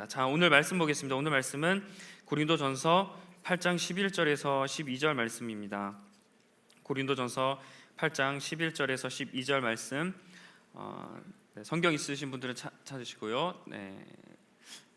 자, 오늘 말씀 보겠습니다. 오늘 말씀은 고린도전서 8장 11절에서 12절 말씀입니다. 고린도전서 8장 11절에서 12절 말씀, 성경 있으신 분들은 찾으시고요.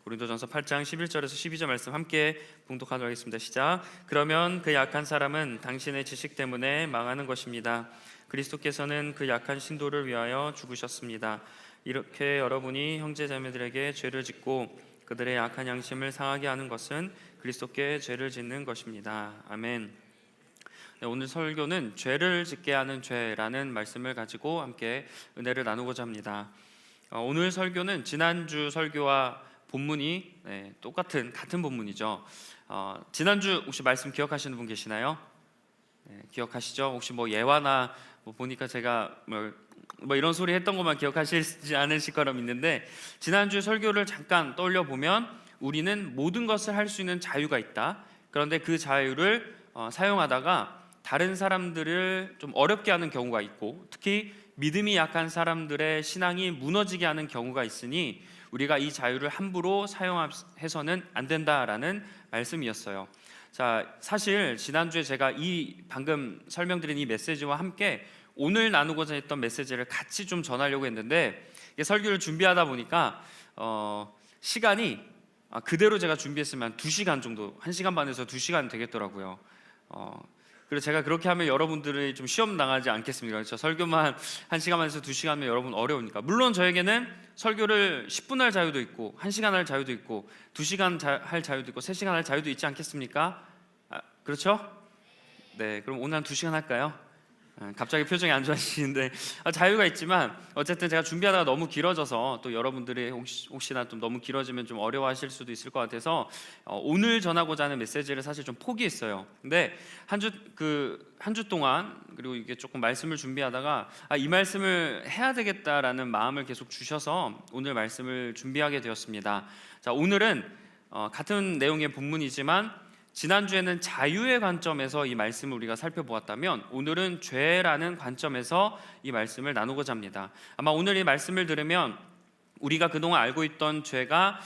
고린도전서 8장 11절에서 12절 말씀 함께 봉독하도록 하겠습니다. 시작. 그러면 그 약한 사람은 당신의 지식 때문에 망하는 것입니다. 그리스도께서는 그 약한 신도를 위하여 죽으셨습니다. 이렇게 여러분이 형제자매들에게 죄를 짓고 그들의 약한 양심을 상하게 하는 것은 그리스도께 죄를 짓는 것입니다. 아멘. 오늘 설교는 죄를 짓게 하는 죄라는 말씀을 가지고 함께 은혜를 나누고자 합니다. 오늘 설교는 지난주 설교와 본문이 같은 본문이죠. 지난주 혹시 말씀 기억하시는 분 계시나요? 기억하시죠? 혹시 예화나 보니까 제가 이런 소리 했던 것만 기억하시지 않으실 거라 믿는데, 지난주 설교를 잠깐 떠올려 보면 우리는 모든 것을 할 수 있는 자유가 있다. 그런데 그 자유를 사용하다가 다른 사람들을 좀 어렵게 하는 경우가 있고, 특히 믿음이 약한 사람들의 신앙이 무너지게 하는 경우가 있으니 우리가 이 자유를 함부로 사용해서는 안 된다라는 말씀이었어요. 자, 사실 지난주에 제가 방금 설명드린 이 메시지와 함께 오늘 나누고자 했던 메시지를 같이 좀 전하려고 했는데, 설교를 준비하다 보니까 시간이 그대로 제가 준비했으면 2시간 정도, 1시간 반에서 2시간 되겠더라고요. 그래서 제가 그렇게 하면 여러분들이 좀 시험 당하지 않겠습니까? 그렇죠? 설교만 1시간 반에서 2시간이면 여러분 어려우니까. 물론 저에게는 설교를 10분 할 자유도 있고 1시간 할 자유도 있고 2시간 할 자유도 있고 3시간 할 자유도 있지 않겠습니까? 그렇죠? 네, 그럼 오늘 한 2시간 할까요? 갑자기 표정이 안 좋아지시는데, 자유가 있지만 어쨌든 제가 준비하다가 너무 길어져서 또 여러분들이 혹시나 좀 너무 길어지면 좀 어려워하실 수도 있을 것 같아서 오늘 전하고자 하는 메시지를 사실 좀 포기했어요. 근데 한 주 동안, 그리고 이게 조금 말씀을 준비하다가 이 말씀을 해야 되겠다라는 마음을 계속 주셔서 오늘 말씀을 준비하게 되었습니다. 자, 오늘은 같은 내용의 본문이지만 지난주에는 자유의 관점에서 이 말씀을 우리가 살펴보았다면 오늘은 죄라는 관점에서 이 말씀을 나누고자 합니다. 아마 오늘 이 말씀을 들으면 우리가 그동안 알고 있던 죄가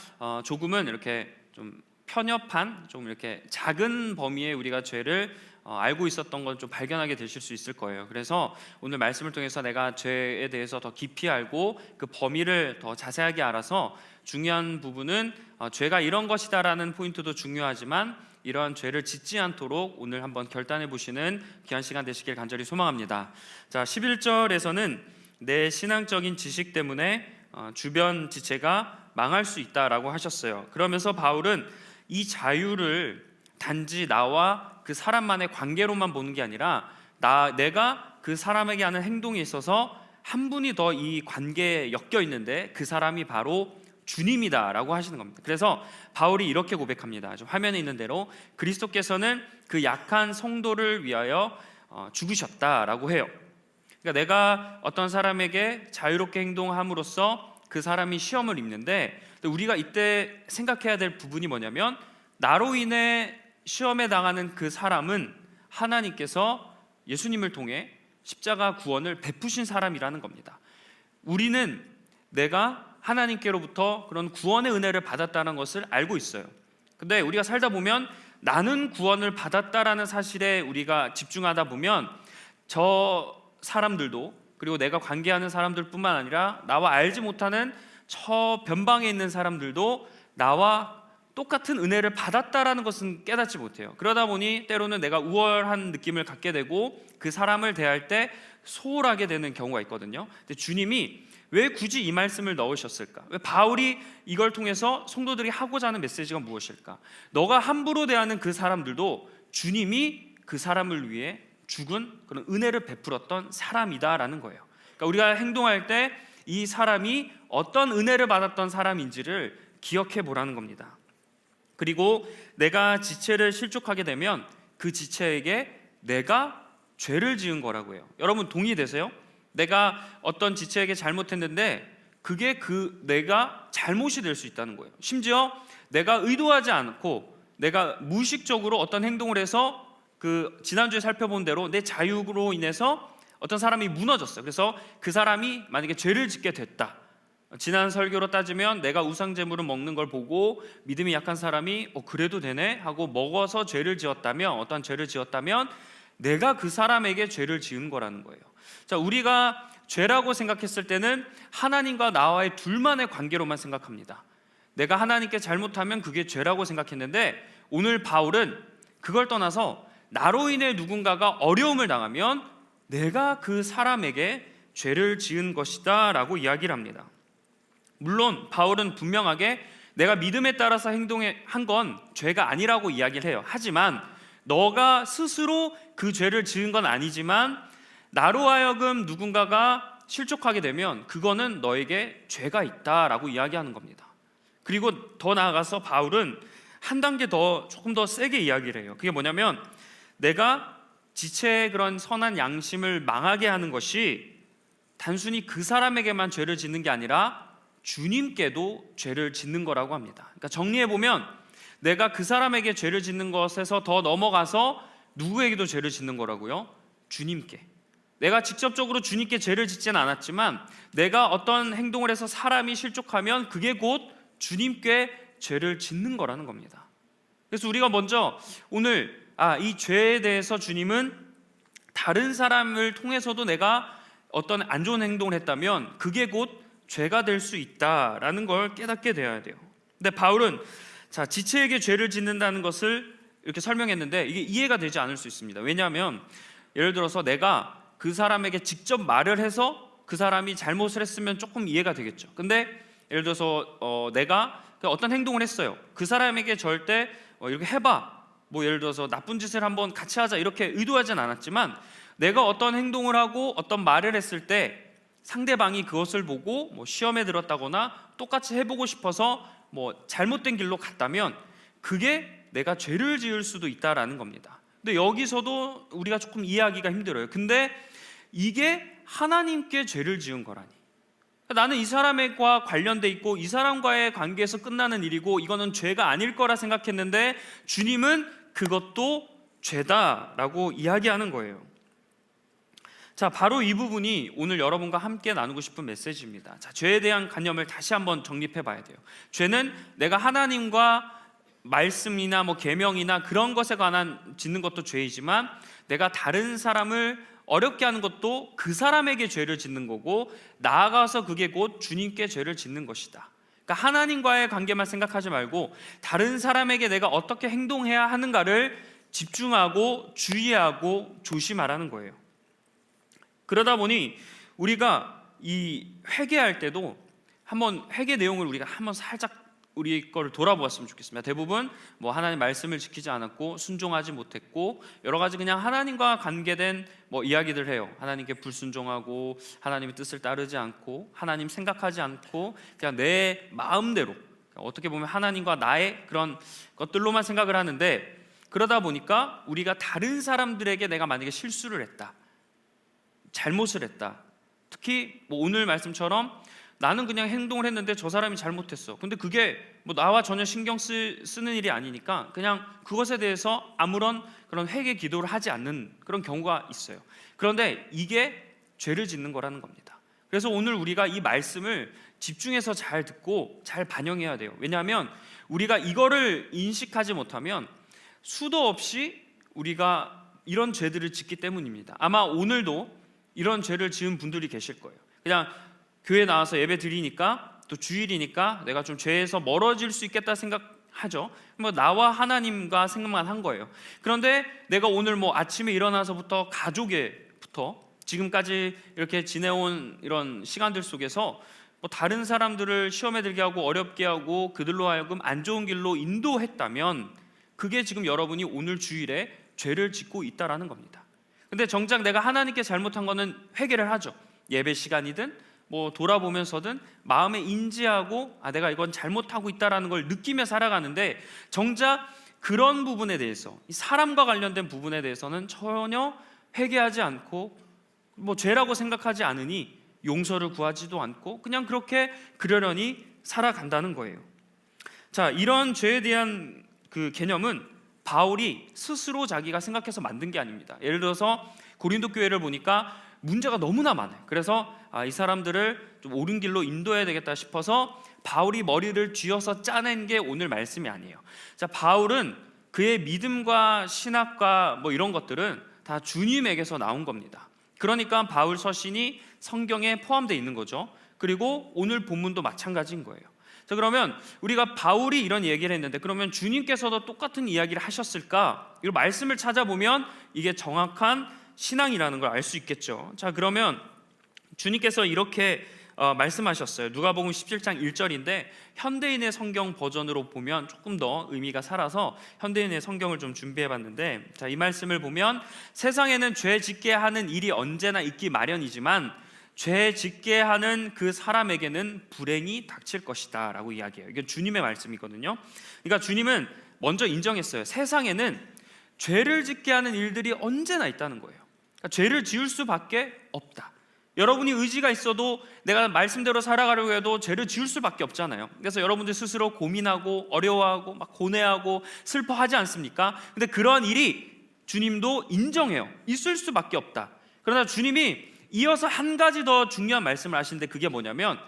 조금은 이렇게 좀 편협한, 좀 이렇게 작은 범위의 우리가 죄를 알고 있었던 걸 좀 발견하게 되실 수 있을 거예요. 그래서 오늘 말씀을 통해서 내가 죄에 대해서 더 깊이 알고 그 범위를 더 자세하게 알아서 중요한 부분은 죄가 이런 것이다라는 포인트도 중요하지만 이러한 죄를 짓지 않도록 오늘 한번 결단해 보시는 귀한 시간 되시길 간절히 소망합니다. 자, 11절에서는 내 신앙적인 지식 때문에 주변 지체가 망할 수 있다라고 하셨어요. 그러면서 바울은 이 자유를 단지 나와 그 사람만의 관계로만 보는 게 아니라 내가 그 사람에게 하는 행동에 있어서 한 분이 더 이 관계에 엮여 있는데 그 사람이 바로 주님이다라고 하시는 겁니다. 그래서 바울이 이렇게 고백합니다. 화면에 있는 대로 그리스도께서는 그 약한 성도를 위하여 죽으셨다라고 해요. 그러니까 내가 어떤 사람에게 자유롭게 행동함으로써 그 사람이 시험을 입는데, 우리가 이때 생각해야 될 부분이 뭐냐면 나로 인해 시험에 당하는 그 사람은 하나님께서 예수님을 통해 십자가 구원을 베푸신 사람이라는 겁니다. 우리는 내가 하나님께로부터 그런 구원의 은혜를 받았다는 것을 알고 있어요. 근데 우리가 살다 보면 나는 구원을 받았다라는 사실에 우리가 집중하다 보면 저 사람들도, 그리고 내가 관계하는 사람들뿐만 아니라 나와 알지 못하는 저 변방에 있는 사람들도 나와 똑같은 은혜를 받았다라는 것은 깨닫지 못해요. 그러다 보니 때로는 내가 우월한 느낌을 갖게 되고 그 사람을 대할 때 소홀하게 되는 경우가 있거든요. 근데 주님이 왜 굳이 이 말씀을 넣으셨을까? 왜 바울이 이걸 통해서 성도들이 하고자 하는 메시지가 무엇일까? 너가 함부로 대하는 그 사람들도 주님이 그 사람을 위해 죽은 그런 은혜를 베풀었던 사람이다라는 거예요. 그러니까 우리가 행동할 때 이 사람이 어떤 은혜를 받았던 사람인지를 기억해 보라는 겁니다. 그리고 내가 지체를 실족하게 되면 그 지체에게 내가 죄를 지은 거라고 해요. 여러분 동의되세요? 내가 어떤 지체에게 잘못했는데 그게 내가 잘못이 될 수 있다는 거예요. 심지어 내가 의도하지 않고 내가 무의식적으로 어떤 행동을 해서 지난주에 살펴본 대로 내 자유로 인해서 어떤 사람이 무너졌어요. 그래서 그 사람이 만약에 죄를 짓게 됐다. 지난 설교로 따지면 내가 우상 제물을 먹는 걸 보고 믿음이 약한 사람이 그래도 되네 하고 먹어서 죄를 지었다면, 어떤 죄를 지었다면 내가 그 사람에게 죄를 지은 거라는 거예요. 자, 우리가 죄라고 생각했을 때는 하나님과 나와의 둘만의 관계로만 생각합니다. 내가 하나님께 잘못하면 그게 죄라고 생각했는데, 오늘 바울은 그걸 떠나서 나로 인해 누군가가 어려움을 당하면 내가 그 사람에게 죄를 지은 것이다 라고 이야기를 합니다. 물론 바울은 분명하게 내가 믿음에 따라서 행동한 건 죄가 아니라고 이야기를 해요. 하지만 너가 스스로 그 죄를 지은 건 아니지만 나로 하여금 누군가가 실족하게 되면 그거는 너에게 죄가 있다라고 이야기하는 겁니다. 그리고 더 나아가서 바울은 한 단계 조금 더 세게 이야기를 해요. 그게 뭐냐면, 내가 지체의 그런 선한 양심을 망하게 하는 것이 단순히 그 사람에게만 죄를 짓는 게 아니라 주님께도 죄를 짓는 거라고 합니다. 그러니까 정리해보면 내가 그 사람에게 죄를 짓는 것에서 더 넘어가서 누구에게도 죄를 짓는 거라고요? 주님께. 내가 직접적으로 주님께 죄를 짓지는 않았지만 내가 어떤 행동을 해서 사람이 실족하면 그게 곧 주님께 죄를 짓는 거라는 겁니다. 그래서 우리가 먼저 오늘 이 죄에 대해서 주님은 다른 사람을 통해서도 내가 어떤 안 좋은 행동을 했다면 그게 곧 죄가 될 수 있다라는 걸 깨닫게 되어야 돼요. 근데 바울은 지체에게 죄를 짓는다는 것을 이렇게 설명했는데 이게 이해가 되지 않을 수 있습니다. 왜냐하면 예를 들어서 내가 그 사람에게 직접 말을 해서 그 사람이 잘못을 했으면 조금 이해가 되겠죠. 근데 예를 들어서 내가 어떤 행동을 했어요. 그 사람에게 절대 이렇게 해봐, 예를 들어서 나쁜 짓을 한번 같이 하자 이렇게 의도하진 않았지만 내가 어떤 행동을 하고 어떤 말을 했을 때 상대방이 그것을 보고 시험에 들었다거나 똑같이 해보고 싶어서 잘못된 길로 갔다면 그게 내가 죄를 지을 수도 있다라는 겁니다. 근데 여기서도 우리가 조금 이해하기가 힘들어요. 근데 이게 하나님께 죄를 지은 거라니, 나는 이 사람과 관련돼 있고 이 사람과의 관계에서 끝나는 일이고 이거는 죄가 아닐 거라 생각했는데 주님은 그것도 죄다라고 이야기하는 거예요. 자, 바로 이 부분이 오늘 여러분과 함께 나누고 싶은 메시지입니다. 죄에 대한 관념을 다시 한번 정립해 봐야 돼요. 죄는 내가 하나님과 말씀이나 계명이나 그런 것에 관한 짓는 것도 죄이지만 내가 다른 사람을 어렵게 하는 것도 그 사람에게 죄를 짓는 거고, 나아가서 그게 곧 주님께 죄를 짓는 것이다. 그러니까 하나님과의 관계만 생각하지 말고 다른 사람에게 내가 어떻게 행동해야 하는가를 집중하고 주의하고 조심하라는 거예요. 그러다 보니 우리가 이 회개할 때도 한번 회개 내용을 우리가 한번 살짝 우리 거를 돌아보았으면 좋겠습니다. 대부분 하나님 말씀을 지키지 않았고 순종하지 못했고 여러 가지 그냥 하나님과 관계된 이야기들 해요. 하나님께 불순종하고 하나님의 뜻을 따르지 않고 하나님 생각하지 않고 그냥 내 마음대로, 어떻게 보면 하나님과 나의 그런 것들로만 생각을 하는데, 그러다 보니까 우리가 다른 사람들에게 내가 만약에 실수를 했다, 잘못을 했다, 특히 오늘 말씀처럼 나는 그냥 행동을 했는데 저 사람이 잘못했어. 근데 그게 나와 전혀 신경 쓰는 일이 아니니까 그냥 그것에 대해서 아무런 그런 회개 기도를 하지 않는 그런 경우가 있어요. 그런데 이게 죄를 짓는 거라는 겁니다. 그래서 오늘 우리가 이 말씀을 집중해서 잘 듣고 잘 반영해야 돼요. 왜냐하면 우리가 이거를 인식하지 못하면 수도 없이 우리가 이런 죄들을 짓기 때문입니다. 아마 오늘도 이런 죄를 지은 분들이 계실 거예요. 그냥 교회 나와서 예배 드리니까, 또 주일이니까 내가 좀 죄에서 멀어질 수 있겠다 생각하죠. 나와 하나님과 생각만 한 거예요. 그런데 내가 오늘 아침에 일어나서부터 가족에부터 지금까지 이렇게 지내온 이런 시간들 속에서 다른 사람들을 시험에 들게 하고 어렵게 하고 그들로 하여금 안 좋은 길로 인도했다면 그게 지금 여러분이 오늘 주일에 죄를 짓고 있다라는 겁니다. 근데 정작 내가 하나님께 잘못한 거는 회개를 하죠. 예배 시간이든 돌아보면서든 마음에 인지하고 내가 이건 잘못하고 있다라는 걸 느끼며 살아가는데, 정작 그런 부분에 대해서, 이 사람과 관련된 부분에 대해서는 전혀 회개하지 않고 죄라고 생각하지 않으니 용서를 구하지도 않고 그냥 그렇게 그러려니 살아간다는 거예요. 자, 이런 죄에 대한 그 개념은 바울이 스스로 자기가 생각해서 만든 게 아닙니다. 예를 들어서 고린도 교회를 보니까 문제가 너무나 많아요. 그래서 이 사람들을 좀 옳은 길로 인도해야 되겠다 싶어서 바울이 머리를 쥐어서 짜낸 게 오늘 말씀이 아니에요. 자, 바울은 그의 믿음과 신학과 뭐 이런 것들은 다 주님에게서 나온 겁니다. 그러니까 바울 서신이 성경에 포함되어 있는 거죠. 그리고 오늘 본문도 마찬가지인 거예요. 자, 그러면 우리가 바울이 이런 얘기를 했는데 그러면 주님께서도 똑같은 이야기를 하셨을까? 이 말씀을 찾아보면 이게 정확한 신앙이라는 걸 알 수 있겠죠. 자, 그러면 주님께서 이렇게 말씀하셨어요. 누가복음 17장 1절인데 현대인의 성경 버전으로 보면 조금 더 의미가 살아서 현대인의 성경을 좀 준비해봤는데, 자, 이 말씀을 보면 세상에는 죄 짓게 하는 일이 언제나 있기 마련이지만 죄 짓게 하는 그 사람에게는 불행이 닥칠 것이다 라고 이야기해요. 이게 주님의 말씀이거든요. 그러니까 주님은 먼저 인정했어요. 세상에는 죄를 짓게 하는 일들이 언제나 있다는 거예요. 그러니까 죄를 지을 수밖에 없다. 여러분이 의지가 있어도 내가 말씀대로 살아가려고 해도 죄를 지을 수밖에 없잖아요. 그래서 여러분들 스스로 고민하고 어려워하고 막 고뇌하고 슬퍼하지 않습니까? 근데 그러한 일이 주님도 인정해요. 있을 수밖에 없다. 그러나 주님이 이어서 한 가지 더 중요한 말씀을 하시는데 그게 뭐냐면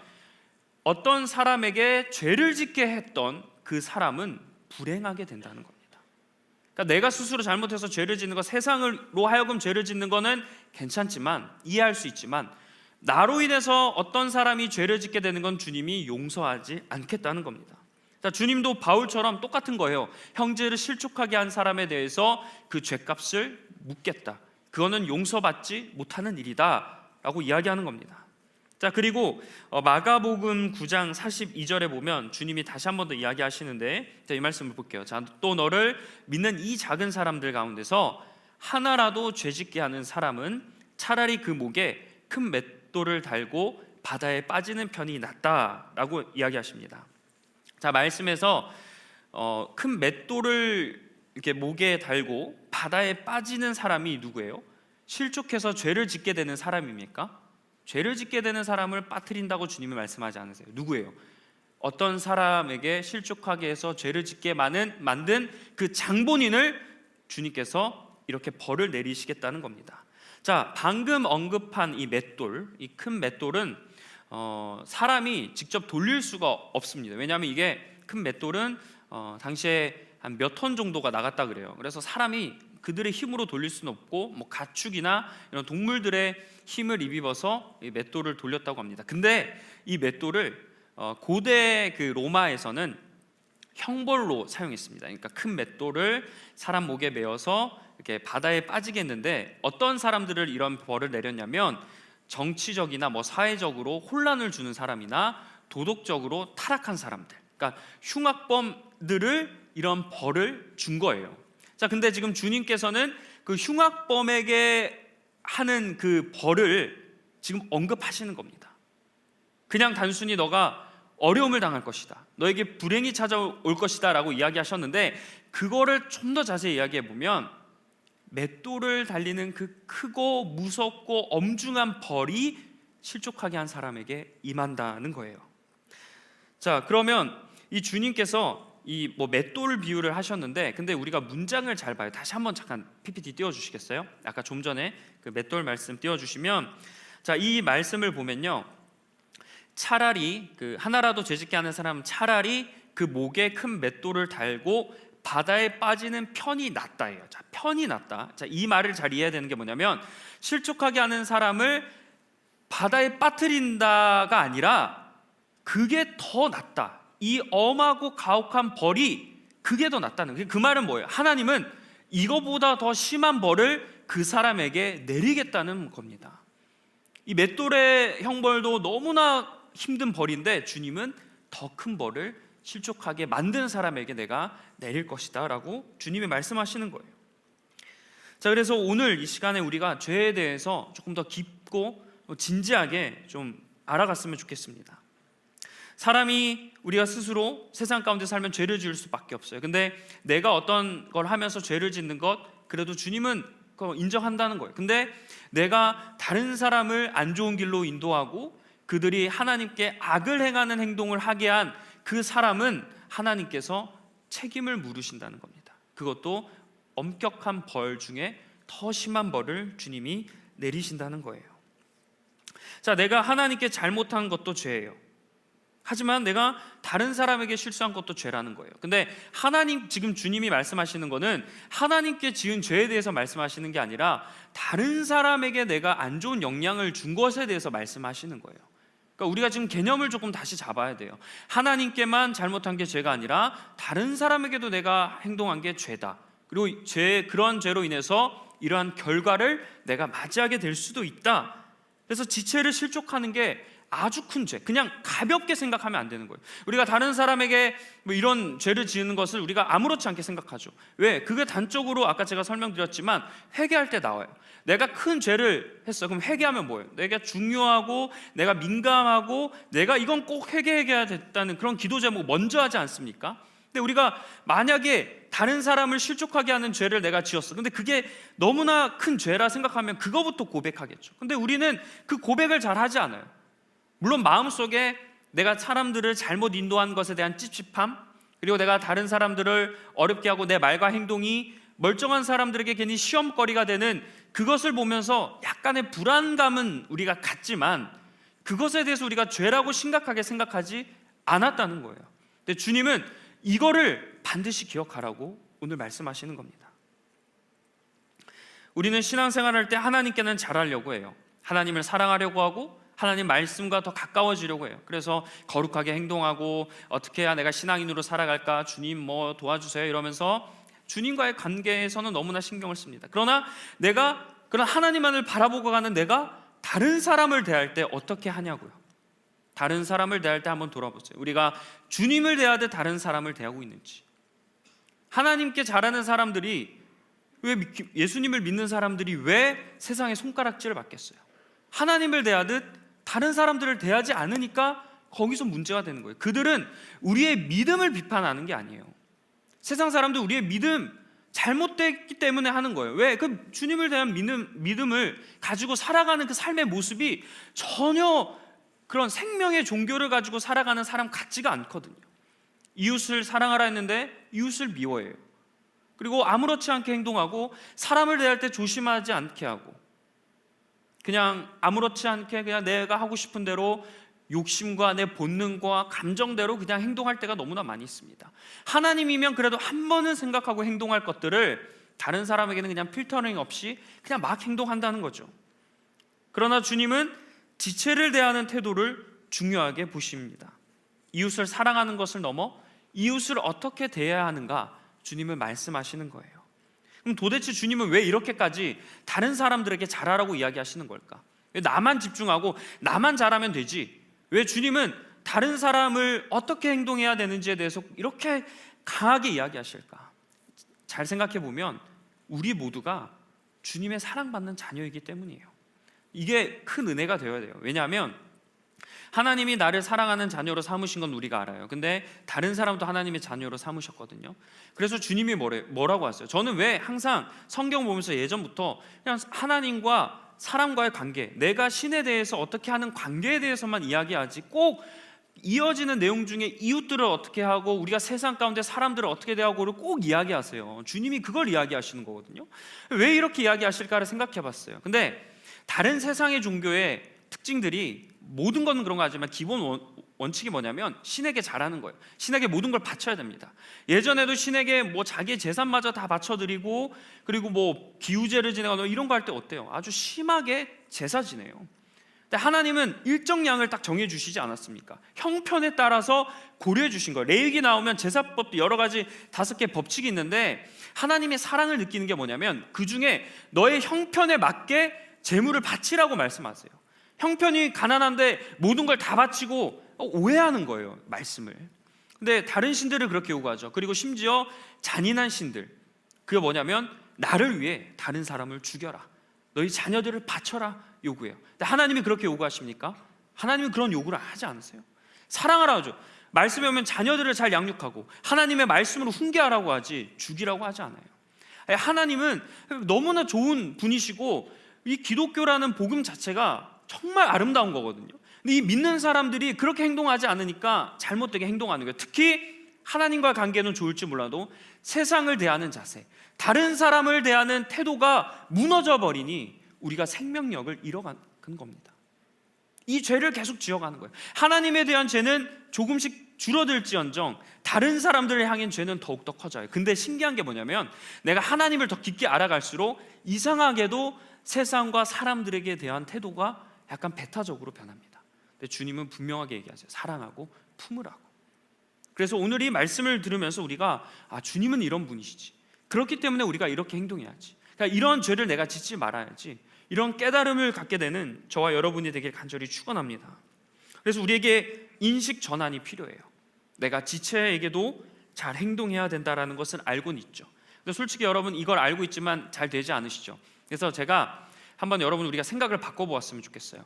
어떤 사람에게 죄를 짓게 했던 그 사람은 불행하게 된다는 겁니다. 그러니까 내가 스스로 잘못해서 죄를 짓는 거, 세상으로 하여금 죄를 짓는 거는 괜찮지만 이해할 수 있지만 나로 인해서 어떤 사람이 죄를 짓게 되는 건 주님이 용서하지 않겠다는 겁니다. 자, 주님도 바울처럼 똑같은 거예요. 형제를 실족하게 한 사람에 대해서 그 죄값을 묻겠다. 그거는 용서받지 못하는 일이다 라고 이야기하는 겁니다. 자, 그리고 마가복음 9장 42절에 보면 주님이 다시 한 번 더 이야기하시는데, 자, 이 말씀을 볼게요. 자, 또 너를 믿는 이 작은 사람들 가운데서 하나라도 죄짓게 하는 사람은 차라리 그 목에 큰 맷돌을 달고 바다에 빠지는 편이 낫다라고 이야기하십니다. 자, 말씀에서 큰 맷돌을 이렇게 목에 달고 바다에 빠지는 사람이 누구예요? 실족해서 죄를 짓게 되는 사람입니까? 죄를 짓게 되는 사람을 빠뜨린다고 주님이 말씀하지 않으세요. 누구예요? 어떤 사람에게 실족하게 해서 죄를 짓게 만든 그 장본인을 주님께서 이렇게 벌을 내리시겠다는 겁니다. 자, 방금 언급한 이 맷돌, 이 큰 맷돌은 사람이 직접 돌릴 수가 없습니다. 왜냐하면 이게 큰 맷돌은 당시에 한 몇 톤 정도가 나갔다 그래요. 그래서 사람이 그들의 힘으로 돌릴 수는 없고 뭐 가축이나 이런 동물들의 힘을 입어서 이 맷돌을 돌렸다고 합니다. 근데 이 맷돌을 고대 그 로마에서는 형벌로 사용했습니다. 그러니까 큰 맷돌을 사람 목에 메어서 이렇게 바다에 빠지게 했는데 어떤 사람들을 이런 벌을 내렸냐면 정치적이나 뭐 사회적으로 혼란을 주는 사람이나 도덕적으로 타락한 사람들, 그러니까 흉악범들을 이런 벌을 준 거예요. 자, 근데 지금 주님께서는 그 흉악범에게 하는 그 벌을 지금 언급하시는 겁니다. 그냥 단순히 너가 어려움을 당할 것이다, 너에게 불행이 찾아올 것이다 라고 이야기하셨는데 그거를 좀 더 자세히 이야기해 보면 맷돌을 달리는 그 크고 무섭고 엄중한 벌이 실족하게 한 사람에게 임한다는 거예요. 자, 그러면 이 주님께서 이 뭐 맷돌 비유를 하셨는데, 근데 우리가 문장을 잘 봐요. 다시 한번 잠깐 PPT 띄워주시겠어요? 아까 좀 전에 그 맷돌 말씀 띄워주시면, 자, 이 말씀을 보면요, 차라리 그 하나라도 죄짓게 하는 사람은 차라리 그 목에 큰 맷돌을 달고 바다에 빠지는 편이 낫다예요. 자, 편이 낫다. 자, 이 말을 잘 이해해야 되는 게 뭐냐면 실족하게 하는 사람을 바다에 빠뜨린다가 아니라 그게 더 낫다. 이 엄하고 가혹한 벌이 그게 더 낫다는 거예요. 그 말은 뭐예요? 하나님은 이거보다 더 심한 벌을 그 사람에게 내리겠다는 겁니다. 이 맷돌의 형벌도 너무나 힘든 벌인데 주님은 더 큰 벌을 실족하게 만든 사람에게 내가 내릴 것이다 라고 주님이 말씀하시는 거예요. 자, 그래서 오늘 이 시간에 우리가 죄에 대해서 조금 더 깊고 진지하게 좀 알아갔으면 좋겠습니다. 사람이 우리가 스스로 세상 가운데 살면 죄를 지을 수밖에 없어요. 근데 내가 어떤 걸 하면서 죄를 짓는 것, 그래도 주님은 그거 인정한다는 거예요. 근데 내가 다른 사람을 안 좋은 길로 인도하고 그들이 하나님께 악을 행하는 행동을 하게 한 그 사람은 하나님께서 책임을 물으신다는 겁니다. 그것도 엄격한 벌 중에 더 심한 벌을 주님이 내리신다는 거예요. 자, 내가 하나님께 잘못한 것도 죄예요. 하지만 내가 다른 사람에게 실수한 것도 죄라는 거예요. 근데 하나님, 지금 주님이 말씀하시는 거는 하나님께 지은 죄에 대해서 말씀하시는 게 아니라 다른 사람에게 내가 안 좋은 영향을 준 것에 대해서 말씀하시는 거예요. 그러니까 우리가 지금 개념을 조금 다시 잡아야 돼요. 하나님께만 잘못한 게 죄가 아니라 다른 사람에게도 내가 행동한 게 죄다. 그리고 그런 죄로 인해서 이러한 결과를 내가 맞이하게 될 수도 있다. 그래서 지체를 실족하는 게 아주 큰 죄, 그냥 가볍게 생각하면 안 되는 거예요. 우리가 다른 사람에게 뭐 이런 죄를 지은 것을 우리가 아무렇지 않게 생각하죠. 왜? 그게 단적으로 아까 제가 설명드렸지만 회개할 때 나와요. 내가 큰 죄를 했어. 그럼 회개하면 뭐예요? 내가 중요하고 내가 민감하고 내가 이건 꼭 회개해야 됐다는 그런 기도 제목 먼저 하지 않습니까? 근데 우리가 만약에 다른 사람을 실족하게 하는 죄를 내가 지었어. 근데 그게 너무나 큰 죄라 생각하면 그거부터 고백하겠죠. 근데 우리는 그 고백을 잘 하지 않아요. 물론 마음속에 내가 사람들을 잘못 인도한 것에 대한 찝찝함, 그리고 내가 다른 사람들을 어렵게 하고 내 말과 행동이 멀쩡한 사람들에게 괜히 시험거리가 되는 그것을 보면서 약간의 불안감은 우리가 갖지만 그것에 대해서 우리가 죄라고 심각하게 생각하지 않았다는 거예요. 근데 주님은 이거를 반드시 기억하라고 오늘 말씀하시는 겁니다. 우리는 신앙생활할 때 하나님께는 잘하려고 해요. 하나님을 사랑하려고 하고 하나님 말씀과 더 가까워지려고 해요. 그래서 거룩하게 행동하고 어떻게 해야 내가 신앙인으로 살아갈까, 주님 뭐 도와주세요 이러면서 주님과의 관계에서는 너무나 신경을 씁니다. 그러나 내가 그런 하나님만을 바라보고 가는 내가 다른 사람을 대할 때 어떻게 하냐고요. 다른 사람을 대할 때 한번 돌아보세요. 우리가 주님을 대하듯 다른 사람을 대하고 있는지. 하나님께 잘하는 사람들이, 왜 예수님을 믿는 사람들이 왜 세상에 손가락질을 받겠어요? 하나님을 대하듯 다른 사람들을 대하지 않으니까 거기서 문제가 되는 거예요. 그들은 우리의 믿음을 비판하는 게 아니에요. 세상 사람들 우리의 믿음 잘못됐기 때문에 하는 거예요. 왜? 그 주님을 대한 믿음을 가지고 살아가는 그 삶의 모습이 전혀 그런 생명의 종교를 가지고 살아가는 사람 같지가 않거든요. 이웃을 사랑하라 했는데 이웃을 미워해요. 그리고 아무렇지 않게 행동하고 사람을 대할 때 조심하지 않게 하고 그냥 아무렇지 않게 그냥 내가 하고 싶은 대로 욕심과 내 본능과 감정대로 그냥 행동할 때가 너무나 많이 있습니다. 하나님이면 그래도 한 번은 생각하고 행동할 것들을 다른 사람에게는 그냥 필터링 없이 그냥 막 행동한다는 거죠. 그러나 주님은 지체를 대하는 태도를 중요하게 보십니다. 이웃을 사랑하는 것을 넘어 이웃을 어떻게 대해야 하는가 주님은 말씀하시는 거예요. 그럼 도대체 주님은 왜 이렇게까지 다른 사람들에게 잘하라고 이야기하시는 걸까? 왜 나만 집중하고 나만 잘하면 되지? 왜 주님은 다른 사람을 어떻게 행동해야 되는지에 대해서 이렇게 강하게 이야기하실까? 잘 생각해 보면 우리 모두가 주님의 사랑받는 자녀이기 때문이에요. 이게 큰 은혜가 되어야 돼요. 왜냐하면 하나님이 나를 사랑하는 자녀로 삼으신 건 우리가 알아요. 근데 다른 사람도 하나님의 자녀로 삼으셨거든요. 그래서 주님이 뭐라고 하세요? 저는 왜 항상 성경 보면서 예전부터 그냥 하나님과 사람과의 관계, 내가 신에 대해서 어떻게 하는 관계에 대해서만 이야기하지 꼭 이어지는 내용 중에 이웃들을 어떻게 하고 우리가 세상 가운데 사람들을 어떻게 대하고를 꼭 이야기하세요. 주님이 그걸 이야기하시는 거거든요. 왜 이렇게 이야기하실까를 생각해 봤어요. 근데 다른 세상의 종교의 특징들이 모든 건 그런 거 하지만 기본 원칙이 뭐냐면 신에게 잘하는 거예요. 신에게 모든 걸 바쳐야 됩니다. 예전에도 신에게 뭐 자기의 재산마저 다 바쳐드리고 그리고 뭐 기우제를 지내거나 이런 거 할 때 어때요? 아주 심하게 제사 지내요. 근데 하나님은 일정 양을 딱 정해주시지 않았습니까? 형편에 따라서 고려해 주신 거예요. 레위기 나오면 제사법도 여러 가지 5개 법칙이 있는데 하나님의 사랑을 느끼는 게 뭐냐면 그 중에 너의 형편에 맞게 제물을 바치라고 말씀하세요. 형편이 가난한데 모든 걸 다 바치고 오해하는 거예요, 말씀을. 근데 다른 신들을 그렇게 요구하죠. 그리고 심지어 잔인한 신들, 그게 뭐냐면 나를 위해 다른 사람을 죽여라, 너희 자녀들을 바쳐라 요구해요. 근데 하나님이 그렇게 요구하십니까? 하나님은 그런 요구를 하지 않으세요. 사랑하라 하죠. 말씀에 오면 자녀들을 잘 양육하고 하나님의 말씀으로 훈계하라고 하지 죽이라고 하지 않아요. 하나님은 너무나 좋은 분이시고 이 기독교라는 복음 자체가 정말 아름다운 거거든요. 근데 이 믿는 사람들이 그렇게 행동하지 않으니까 잘못되게 행동하는 거예요. 특히 하나님과 관계는 좋을지 몰라도 세상을 대하는 자세, 다른 사람을 대하는 태도가 무너져 버리니 우리가 생명력을 잃어가는 겁니다. 이 죄를 계속 지어가는 거예요. 하나님에 대한 죄는 조금씩 줄어들지언정 다른 사람들을 향한 죄는 더욱더 커져요. 근데 신기한 게 뭐냐면 내가 하나님을 더 깊게 알아갈수록 이상하게도 세상과 사람들에게 대한 태도가 약간 배타적으로 변합니다. 근데 주님은 분명하게 얘기하세요. 사랑하고 품으라고. 그래서 오늘 이 말씀을 들으면서 우리가 주님은 이런 분이시지, 그렇기 때문에 우리가 이렇게 행동해야지, 그러니까 이런 죄를 내가 짓지 말아야지, 이런 깨달음을 갖게 되는 저와 여러분이 되길 간절히 축원합니다. 그래서 우리에게 인식 전환이 필요해요. 내가 지체에게도 잘 행동해야 된다는 것은 알고는 있죠. 근데 솔직히 여러분 이걸 알고 있지만 잘 되지 않으시죠? 그래서 제가 한번 여러분 우리가 생각을 바꿔보았으면 좋겠어요.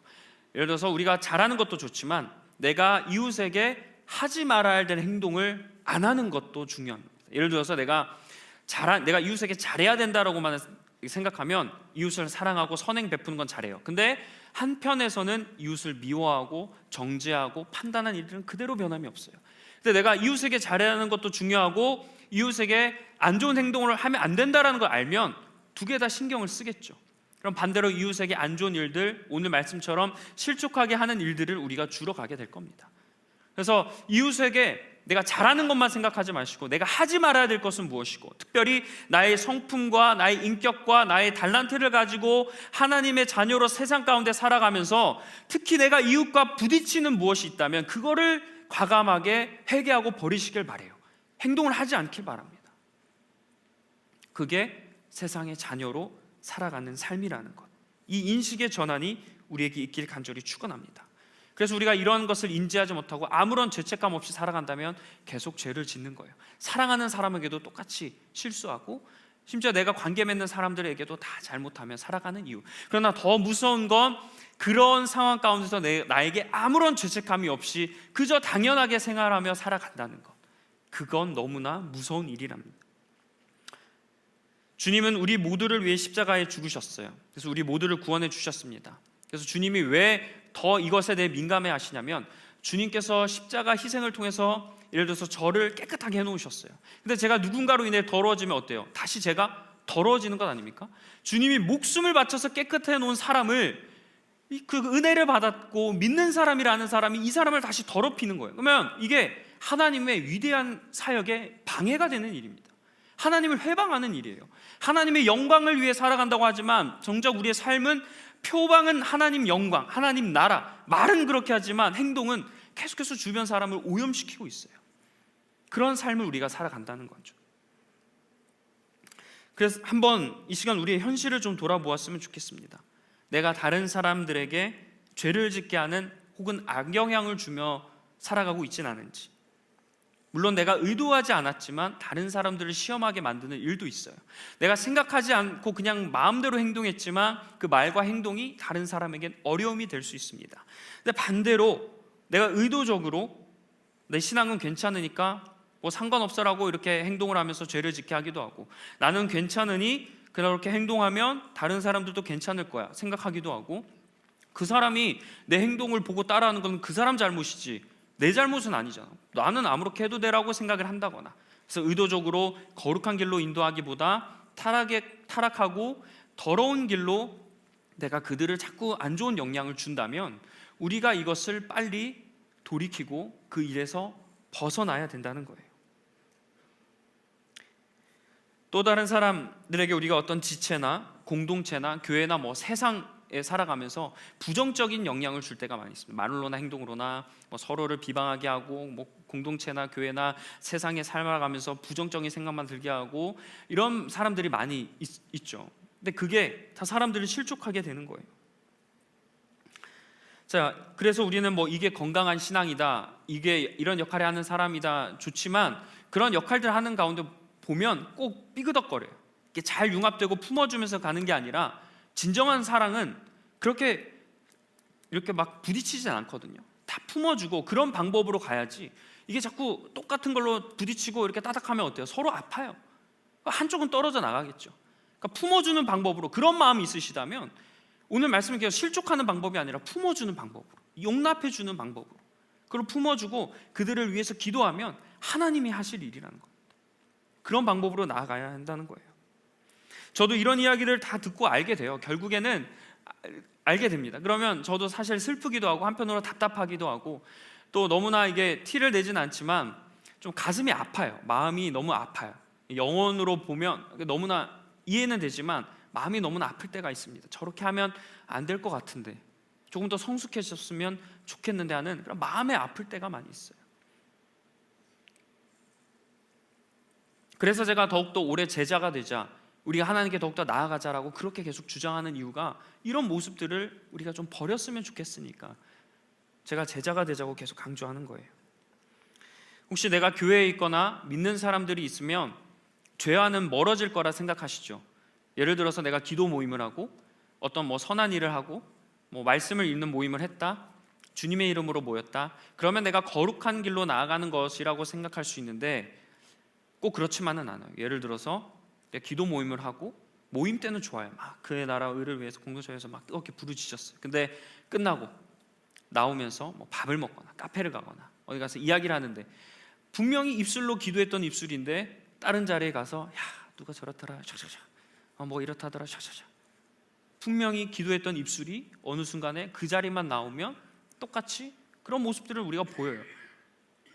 예를 들어서 우리가 잘하는 것도 좋지만 내가 이웃에게 하지 말아야 될 행동을 안 하는 것도 중요합니다. 예를 들어서 내가 이웃에게 잘해야 된다라고만 생각하면 이웃을 사랑하고 선행 베푸는 건 잘해요. 근데 한편에서는 이웃을 미워하고 정죄하고 판단하는 일들은 그대로 변함이 없어요. 근데 내가 이웃에게 잘해야 하는 것도 중요하고 이웃에게 안 좋은 행동을 하면 안 된다는 걸 알면 두 개 다 신경을 쓰겠죠. 그럼 반대로 이웃에게 안 좋은 일들, 오늘 말씀처럼 실족하게 하는 일들을 우리가 줄여가게 될 겁니다. 그래서 이웃에게 내가 잘하는 것만 생각하지 마시고 내가 하지 말아야 될 것은 무엇이고, 특별히 나의 성품과 나의 인격과 나의 달란트를 가지고 하나님의 자녀로 세상 가운데 살아가면서 특히 내가 이웃과 부딪히는 무엇이 있다면 그거를 과감하게 회개하고 버리시길 바라요. 행동을 하지 않길 바랍니다. 그게 세상의 자녀로 살아가는 삶이라는 것, 이 인식의 전환이 우리에게 있길 간절히 축원합니다. 그래서 우리가 이런 것을 인지하지 못하고 아무런 죄책감 없이 살아간다면 계속 죄를 짓는 거예요. 사랑하는 사람에게도 똑같이 실수하고 심지어 내가 관계 맺는 사람들에게도 다 잘못하며 살아가는 이유. 그러나 더 무서운 건 그런 상황 가운데서 나에게 아무런 죄책감이 없이 그저 당연하게 생활하며 살아간다는 것, 그건 너무나 무서운 일이랍니다. 주님은 우리 모두를 위해 십자가에 죽으셨어요. 그래서 우리 모두를 구원해 주셨습니다. 그래서 주님이 왜 더 이것에 대해 민감해 하시냐면 주님께서 십자가 희생을 통해서 예를 들어서 저를 깨끗하게 해놓으셨어요. 근데 제가 누군가로 인해 더러워지면 어때요? 다시 제가 더러워지는 것 아닙니까? 주님이 목숨을 바쳐서 깨끗해 놓은 사람을, 그 은혜를 받았고 믿는 사람이라는 사람이 이 사람을 다시 더럽히는 거예요. 그러면 이게 하나님의 위대한 사역에 방해가 되는 일입니다. 하나님을 회방하는 일이에요. 하나님의 영광을 위해 살아간다고 하지만 정작 우리의 삶은 표방은 하나님 영광, 하나님 나라, 말은 그렇게 하지만 행동은 계속해서 주변 사람을 오염시키고 있어요. 그런 삶을 우리가 살아간다는 거죠. 그래서 한번 이 시간 우리의 현실을 좀 돌아보았으면 좋겠습니다. 내가 다른 사람들에게 죄를 짓게 하는 혹은 악영향을 주며 살아가고 있지는 않은지, 물론 내가 의도하지 않았지만 다른 사람들을 시험하게 만드는 일도 있어요. 내가 생각하지 않고 그냥 마음대로 행동했지만 그 말과 행동이 다른 사람에겐 어려움이 될 수 있습니다. 근데 반대로 내가 의도적으로 내 신앙은 괜찮으니까 뭐 상관없어라고 이렇게 행동을 하면서 죄를 짓게 하기도 하고, 나는 괜찮으니 그렇게 행동하면 다른 사람들도 괜찮을 거야 생각하기도 하고, 그 사람이 내 행동을 보고 따라하는 건 그 사람 잘못이지 내 잘못은 아니잖아, 나는 아무렇게 해도 되라고 생각을 한다거나, 그래서 의도적으로 거룩한 길로 인도하기보다 타락하고 더러운 길로 내가 그들을 자꾸 안 좋은 영향을 준다면 우리가 이것을 빨리 돌이키고 그 일에서 벗어나야 된다는 거예요. 또 다른 사람들에게 우리가 어떤 지체나 공동체나 교회나 세상에 살아가면서 부정적인 영향을 줄 때가 많이 있습니다. 말로나 행동으로나 서로를 비방하게 하고 공동체나 교회나 세상에 살아가면서 부정적인 생각만 들게 하고, 이런 사람들이 많이 있죠. 근데 그게 다 사람들을 실족하게 되는 거예요. 자, 그래서 우리는 이게 건강한 신앙이다, 이게 이런 역할을 하는 사람이다 좋지만, 그런 역할들 하는 가운데 보면 꼭 삐그덕거려요. 이게 잘 융합되고 품어주면서 가는 게 아니라 진정한 사랑은 그렇게 이렇게 막 부딪히진 않거든요. 다 품어주고 그런 방법으로 가야지, 이게 자꾸 똑같은 걸로 부딪히고 이렇게 따닥하면 어때요? 서로 아파요. 한쪽은 떨어져 나가겠죠. 그러니까 품어주는 방법으로, 그런 마음이 있으시다면 오늘 말씀은 그냥 실족하는 방법이 아니라 품어주는 방법으로, 용납해주는 방법으로, 그걸 품어주고 그들을 위해서 기도하면 하나님이 하실 일이라는 겁니다. 그런 방법으로 나아가야 한다는 거예요. 저도 이런 이야기를 다 듣고 알게 돼요. 결국에는 알게 됩니다. 그러면 저도 사실 슬프기도 하고 한편으로 답답하기도 하고 또 너무나 이게 티를 내진 않지만 좀 가슴이 아파요. 마음이 너무 아파요. 영혼으로 보면 너무나 이해는 되지만 마음이 너무나 아플 때가 있습니다. 저렇게 하면 안 될 것 같은데, 조금 더 성숙해졌으면 좋겠는데 하는 그런 마음에 아플 때가 많이 있어요. 그래서 제가 더욱더 오래 제자가 되자, 우리가 하나님께 더욱더 나아가자라고 그렇게 계속 주장하는 이유가 이런 모습들을 우리가 좀 버렸으면 좋겠으니까 제가 제자가 되자고 계속 강조하는 거예요. 혹시 내가 교회에 있거나 믿는 사람들이 있으면 죄와는 멀어질 거라 생각하시죠? 예를 들어서 내가 기도 모임을 하고 어떤 선한 일을 하고 말씀을 읽는 모임을 했다, 주님의 이름으로 모였다, 그러면 내가 거룩한 길로 나아가는 것이라고 생각할 수 있는데 꼭 그렇지만은 않아요. 예를 들어서 내가 기도 모임을 하고 모임 때는 좋아요. 막 그의 나라 의를 위해서 공동체에서 막 뜨겁게 부르짖었어요. 근데 끝나고 나오면서 밥을 먹거나 카페를 가거나 어디 가서 이야기를 하는데 분명히 입술로 기도했던 입술인데 다른 자리에 가서 야 누가 저렇더라 샤샤샤 이렇다더라 샤샤샤, 분명히 기도했던 입술이 어느 순간에 그 자리만 나오면 똑같이 그런 모습들을 우리가 보여요.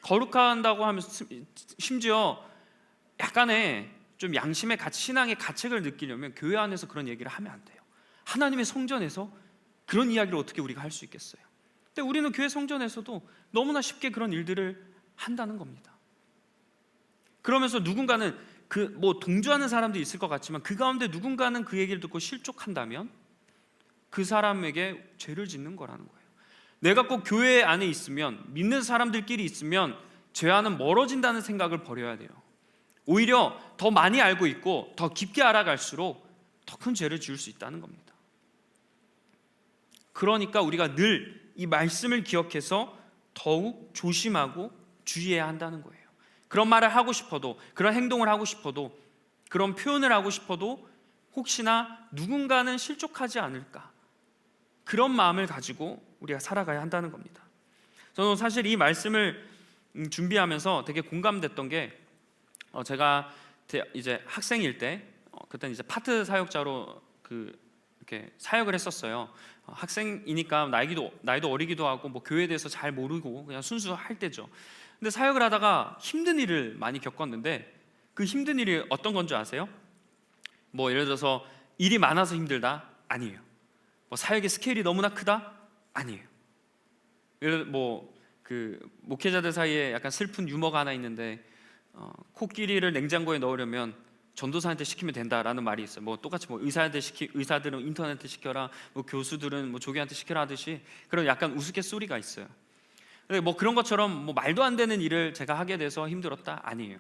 거룩한다고 하면서 심지어 약간의 좀 양심의 가치, 신앙의 가책을 느끼려면 교회 안에서 그런 얘기를 하면 안 돼요. 하나님의 성전에서 그런 이야기를 어떻게 우리가 할 수 있겠어요? 근데 우리는 교회 성전에서도 너무나 쉽게 그런 일들을 한다는 겁니다. 그러면서 누군가는 동조하는 사람도 있을 것 같지만 그 가운데 누군가는 그 얘기를 듣고 실족한다면 그 사람에게 죄를 짓는 거라는 거예요. 내가 꼭 교회 안에 있으면, 믿는 사람들끼리 있으면 죄와는 멀어진다는 생각을 버려야 돼요. 오히려 더 많이 알고 있고 더 깊게 알아갈수록 더 큰 죄를 지을 수 있다는 겁니다. 그러니까 우리가 늘 이 말씀을 기억해서 더욱 조심하고 주의해야 한다는 거예요. 그런 말을 하고 싶어도, 그런 행동을 하고 싶어도, 그런 표현을 하고 싶어도 혹시나 누군가는 실족하지 않을까, 그런 마음을 가지고 우리가 살아가야 한다는 겁니다. 저는 사실 이 말씀을 준비하면서 되게 공감됐던 게 제가 이제 학생일 때 그때는 이제 파트 사역자로 이렇게 사역을 했었어요. 학생이니까 나이도 어리기도 하고 교회에 대해서 잘 모르고 그냥 순수 할 때죠. 근데 사역을 하다가 힘든 일을 많이 겪었는데 그 힘든 일이 어떤 건 줄 아세요? 예를 들어서 일이 많아서 힘들다? 아니에요. 사역의 스케일이 너무나 크다? 아니에요. 목회자들 사이에 약간 슬픈 유머가 하나 있는데 코끼리를 냉장고에 넣으려면 전도사한테 시키면 된다라는 말이 있어요. 똑같이 의사들은 인턴한테 시켜라, 교수들은 조교한테 시켜라 하듯이 그런 약간 우스갯소리가 있어요. 근데 그런 것처럼 말도 안 되는 일을 제가 하게 돼서 힘들었다? 아니에요.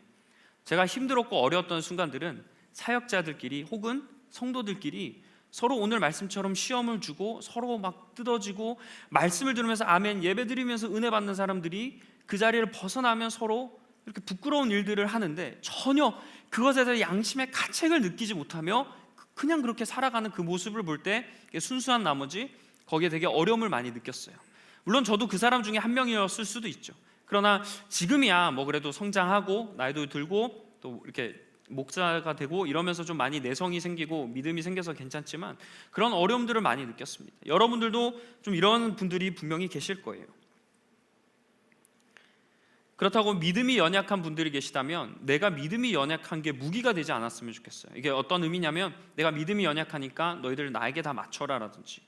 제가 힘들었고 어려웠던 순간들은 사역자들끼리 혹은 성도들끼리 서로 오늘 말씀처럼 시험을 주고 서로 막 뜯어지고 말씀을 들으면서 아멘 예배드리면서 은혜 받는 사람들이 그 자리를 벗어나면 서로 이렇게 부끄러운 일들을 하는데 전혀 그것에 대해서 양심의 가책을 느끼지 못하며 그냥 그렇게 살아가는 그 모습을 볼 때 순수한 나머지 거기에 되게 어려움을 많이 느꼈어요. 물론 저도 그 사람 중에 한 명이었을 수도 있죠. 그러나 지금이야 그래도 성장하고 나이도 들고 또 이렇게 목사가 되고 이러면서 좀 많이 내성이 생기고 믿음이 생겨서 괜찮지만 그런 어려움들을 많이 느꼈습니다. 여러분들도 좀 이런 분들이 분명히 계실 거예요. 그렇다고 믿음이 연약한 분들이 계시다면 내가 믿음이 연약한 게 무기가 되지 않았으면 좋겠어요. 이게 어떤 의미냐면 내가 믿음이 연약하니까 너희들 나에게 다 맞춰라 라든지,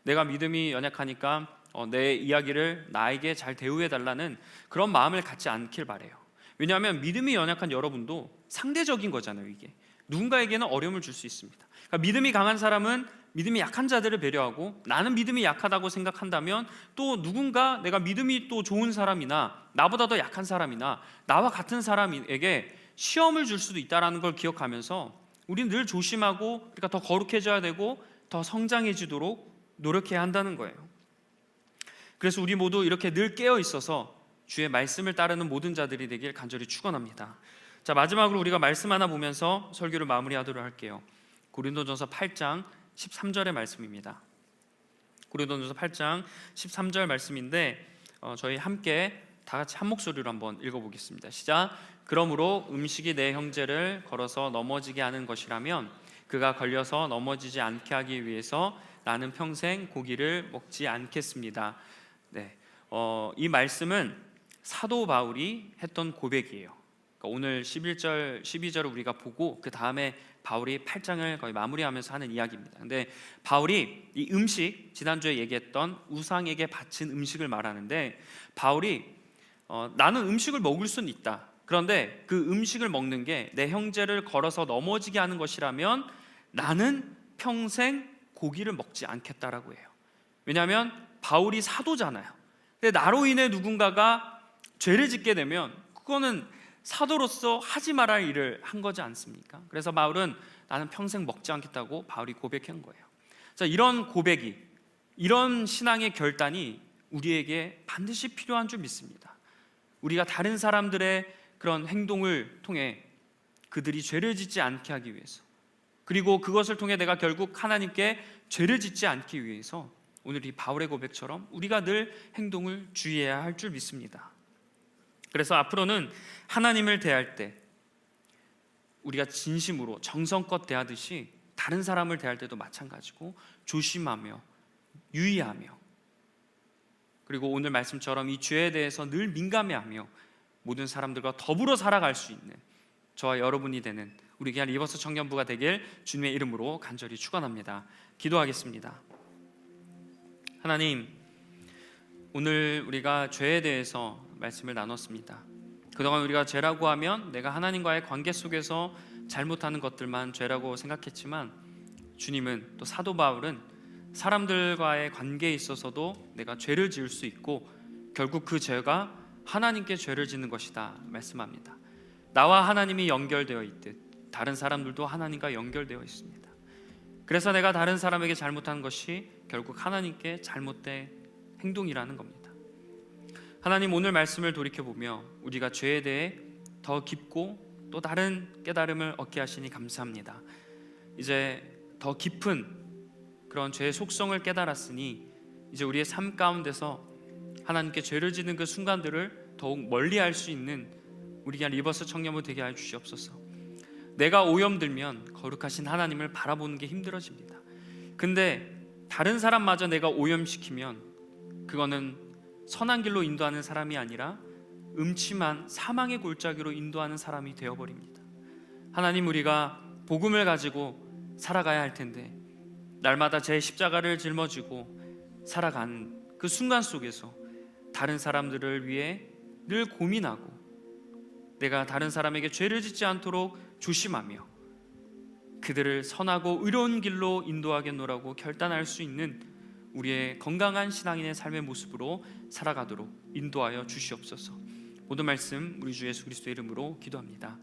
내가 믿음이 연약하니까 내 이야기를 나에게 잘 대우해달라는 그런 마음을 갖지 않길 바래요. 왜냐하면 믿음이 연약한 여러분도 상대적인 거잖아요. 이게 누군가에게는 어려움을 줄 수 있습니다. 그러니까 믿음이 강한 사람은 믿음이 약한 자들을 배려하고, 나는 믿음이 약하다고 생각한다면 또 누군가 내가 믿음이 또 좋은 사람이나 나보다 더 약한 사람이나 나와 같은 사람에게 시험을 줄 수도 있다는 걸 기억하면서 우리는 늘 조심하고 그러니까 더 거룩해져야 되고 더 성장해지도록 노력해야 한다는 거예요. 그래서 우리 모두 이렇게 늘 깨어 있어서 주의 말씀을 따르는 모든 자들이 되길 간절히 축원합니다. 자, 마지막으로 우리가 말씀 하나 보면서 설교를 마무리하도록 할게요. 고린도전서 8장 13절의 말씀입니다. 고린도전서 8장 13절 말씀인데 저희 함께 다 같이 한 목소리로 한번 읽어보겠습니다. 시작. 그러므로 음식이 내 형제를 걸어서 넘어지게 하는 것이라면 그가 걸려서 넘어지지 않게 하기 위해서 나는 평생 고기를 먹지 않겠습니다. 네, 이 말씀은 사도 바울이 했던 고백이에요. 그러니까 오늘 11절, 12절을 우리가 보고 그 다음에 바울이 8장을 거의 마무리하면서 하는 이야기입니다. 근데 바울이 이 음식, 지난주에 얘기했던 우상에게 바친 음식을 말하는데, 바울이 나는 음식을 먹을 수는 있다. 그런데 그 음식을 먹는 게 내 형제를 걸어서 넘어지게 하는 것이라면 나는 평생 고기를 먹지 않겠다라고 해요. 왜냐하면 바울이 사도잖아요. 근데 나로 인해 누군가가 죄를 짓게 되면 그거는 사도로서 하지 말아야 할 일을 한 거지 않습니까? 그래서 바울은 나는 평생 먹지 않겠다고 바울이 고백한 거예요. 자, 이런 고백이, 이런 신앙의 결단이 우리에게 반드시 필요한 줄 믿습니다. 우리가 다른 사람들의 그런 행동을 통해 그들이 죄를 짓지 않게 하기 위해서, 그리고 그것을 통해 내가 결국 하나님께 죄를 짓지 않기 위해서 오늘 이 바울의 고백처럼 우리가 늘 행동을 주의해야 할 줄 믿습니다. 그래서 앞으로는 하나님을 대할 때 우리가 진심으로 정성껏 대하듯이 다른 사람을 대할 때도 마찬가지고 조심하며 유의하며, 그리고 오늘 말씀처럼 이 죄에 대해서 늘 민감해하며 모든 사람들과 더불어 살아갈 수 있는 저와 여러분이 되는 우리 귀한 리버스 청년부가 되길 주님의 이름으로 간절히 축원합니다. 기도하겠습니다. 하나님, 오늘 우리가 죄에 대해서 말씀을 나눴습니다. 그동안 우리가 죄라고 하면 내가 하나님과의 관계 속에서 잘못하는 것들만 죄라고 생각했지만, 주님은, 또 사도 바울은 사람들과의 관계에 있어서도 내가 죄를 지을 수 있고 결국 그 죄가 하나님께 죄를 짓는 것이다 말씀합니다. 나와 하나님이 연결되어 있듯 다른 사람들도 하나님과 연결되어 있습니다. 그래서 내가 다른 사람에게 잘못한 것이 결국 하나님께 잘못된 행동이라는 겁니다. 하나님, 오늘 말씀을 돌이켜보며 우리가 죄에 대해 더 깊고 또 다른 깨달음을 얻게 하시니 감사합니다. 이제 더 깊은 그런 죄의 속성을 깨달았으니 이제 우리의 삶 가운데서 하나님께 죄를 짓는 그 순간들을 더욱 멀리할 수 있는 우리 귀한 리버스 청년부 되게 하여 주시옵소서. 내가 오염들면 거룩하신 하나님을 바라보는 게 힘들어집니다. 근데 다른 사람마저 내가 오염시키면 그거는 선한 길로 인도하는 사람이 아니라 음침한 사망의 골짜기로 인도하는 사람이 되어버립니다. 하나님, 우리가 복음을 가지고 살아가야 할 텐데 날마다 제 십자가를 짊어지고 살아가는 그 순간 속에서 다른 사람들을 위해 늘 고민하고 내가 다른 사람에게 죄를 짓지 않도록 조심하며 그들을 선하고 의로운 길로 인도하겠노라고 결단할 수 있는 우리의 건강한 신앙인의 삶의 모습으로 살아가도록 인도하여 주시옵소서. 모든 말씀 우리 주 예수 그리스도의 이름으로 기도합니다.